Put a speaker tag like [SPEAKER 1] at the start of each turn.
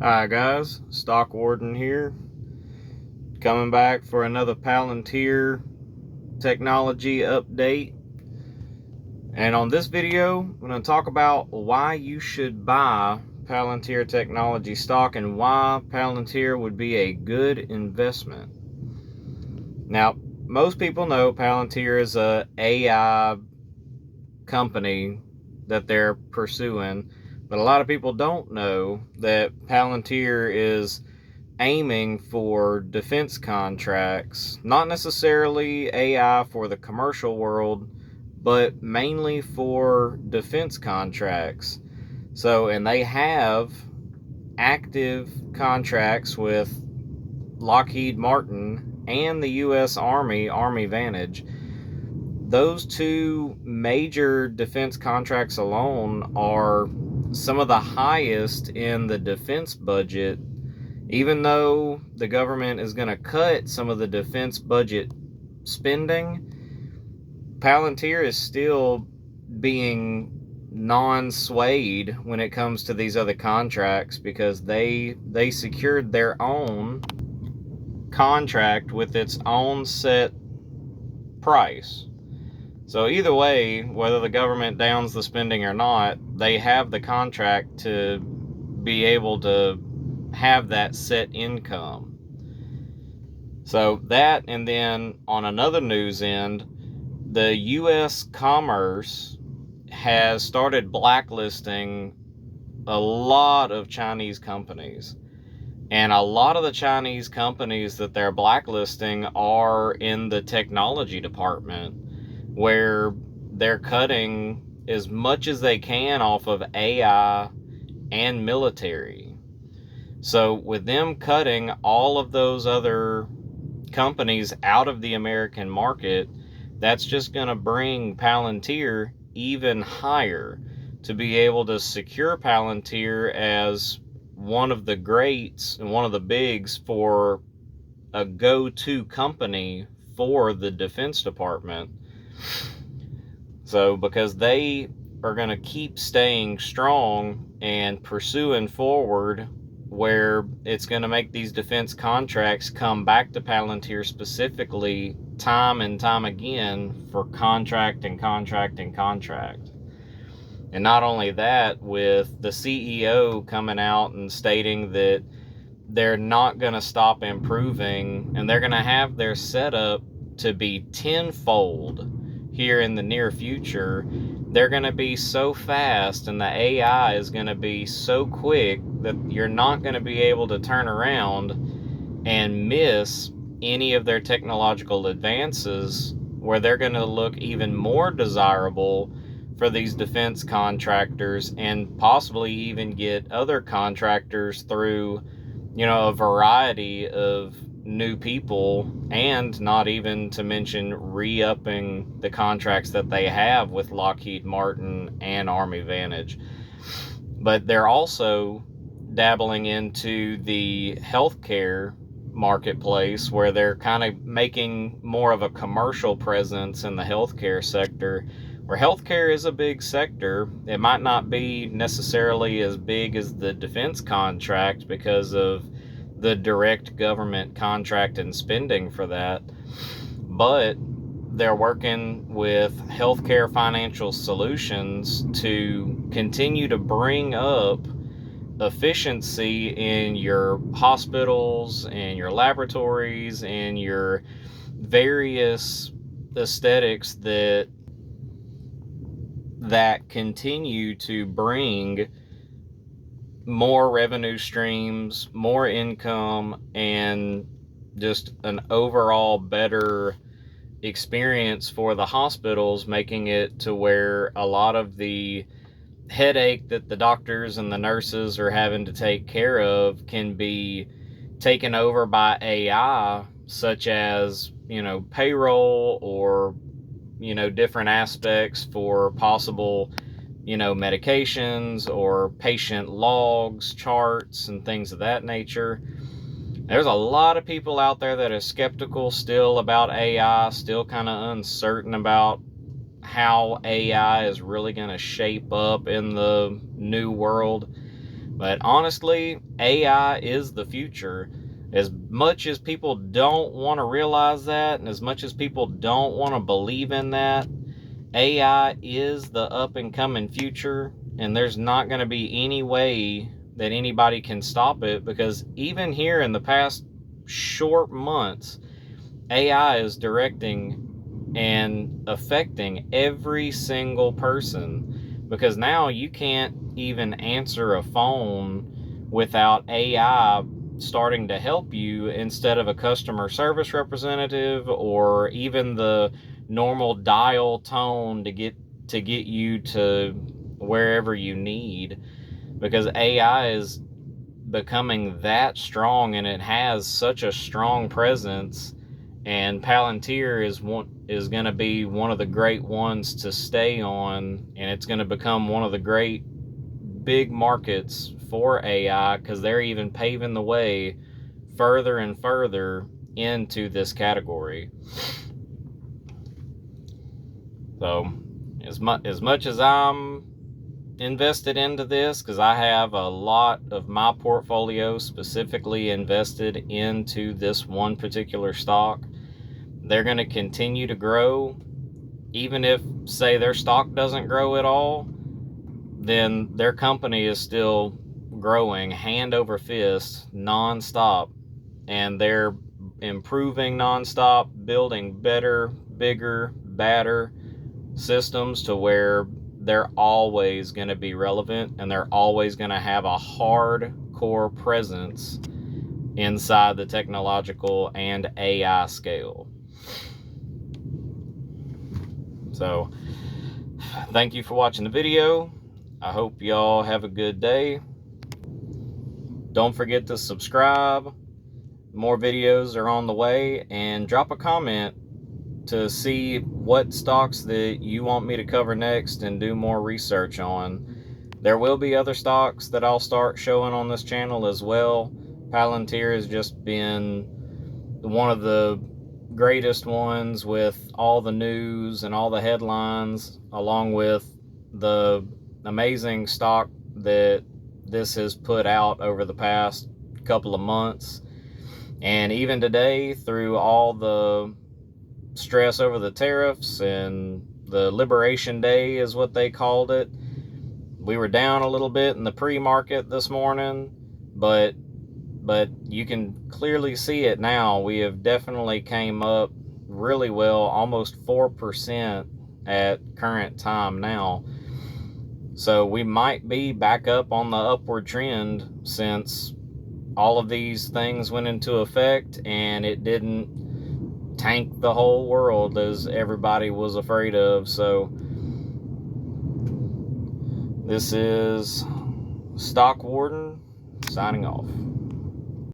[SPEAKER 1] Hi guys, Stock Warden here, coming back for another Palantir Technology update. And on this video, I'm going to talk about why you should buy Palantir Technology stock and why Palantir would be a good investment. Now, most people know Palantir is a AI company that they're pursuing, but a lot of people don't know that Palantir is aiming for defense contracts, not necessarily AI for the commercial world, but mainly for defense contracts. So, and they have active contracts with Lockheed Martin and the U.S. Army Vantage. Those two major defense contracts alone are some of the highest in the defense budget. Even though the government is going to cut some of the defense budget spending, Palantir is still being non-swayed when it comes to these other contracts because they secured their own contract with its own set price. So either way, whether the government downs the spending or not, they have the contract to be able to have that set income. So that, and then on another news end, the U.S. Commerce has started blacklisting a lot of Chinese companies. And a lot of the Chinese companies that they're blacklisting are in the technology department, where they're cutting as much as they can off of AI and military. So with them cutting all of those other companies out of the American market, that's just going to bring Palantir even higher, to be able to secure Palantir as one of the greats and one of the bigs for a go-to company for the Defense Department. So because they are going to keep staying strong and pursuing forward, where it's going to make these defense contracts come back to Palantir specifically time and time again for contract and contract and contract. And not only that, with the CEO coming out and stating that they're not going to stop improving and they're going to have their setup to be tenfold here in the near future. They're going to be so fast and the AI is going to be so quick that you're not going to be able to turn around and miss any of their technological advances, where they're going to look even more desirable for these defense contractors and possibly even get other contractors through, a variety of new people, and not even to mention re-upping the contracts that they have with Lockheed Martin and Army Vantage. But they're also dabbling into the healthcare marketplace, where they're kind of making more of a commercial presence in the healthcare sector, where healthcare is a big sector. It might not be necessarily as big as the defense contract because of the direct government contract and spending for that, but they're working with healthcare financial solutions to continue to bring up efficiency in your hospitals and your laboratories and your various aesthetics that continue to bring more revenue streams, more income, and just an overall better experience for the hospitals, making it to where a lot of the headache that the doctors and the nurses are having to take care of can be taken over by AI, such as, payroll, or, different aspects for possible, medications or patient logs, charts, and things of that nature. There's a lot of people out there that are skeptical still about AI, still kind of uncertain about how AI is really going to shape up in the new world. But honestly, AI is the future. As much as people don't want to realize that, and as much as people don't want to believe in that, AI is the up and coming future, and there's not going to be any way that anybody can stop it, because even here in the past short months, AI is directing and affecting every single person, because now you can't even answer a phone without AI starting to help you instead of a customer service representative or even the normal dial tone to get you to wherever you need, because AI is becoming that strong, and it has such a strong presence, and Palantir is going to be one of the great ones to stay on, and it's going to become one of the great big markets for AI, because they're even paving the way further and further into this category. So as much as I'm invested into this, because I have a lot of my portfolio specifically invested into this one particular stock, they're going to continue to grow. Even if, say, their stock doesn't grow at all, then their company is still growing hand over fist nonstop, and they're improving nonstop, building better, bigger, badder systems to where they're always going to be relevant, and they're always going to have a hardcore presence inside the technological and AI scale. So, thank you for watching the video. I hope y'all have a good day. Don't forget to subscribe. More videos are on the way, and drop a comment to see what stocks that you want me to cover next and do more research on. There will be other stocks that I'll start showing on this channel as well. Palantir has just been one of the greatest ones with all the news and all the headlines, along with the amazing stock that this has put out over the past couple of months. And even today, through all the stress over the tariffs and the Liberation Day is what they called it, we were down a little bit in the pre-market this morning, but you can clearly see it now. We have definitely came up really well, almost 4% at current time now. So we might be back up on the upward trend, since all of these things went into effect and it didn't tank the whole world as everybody was afraid of. So this is Stock Warden signing off.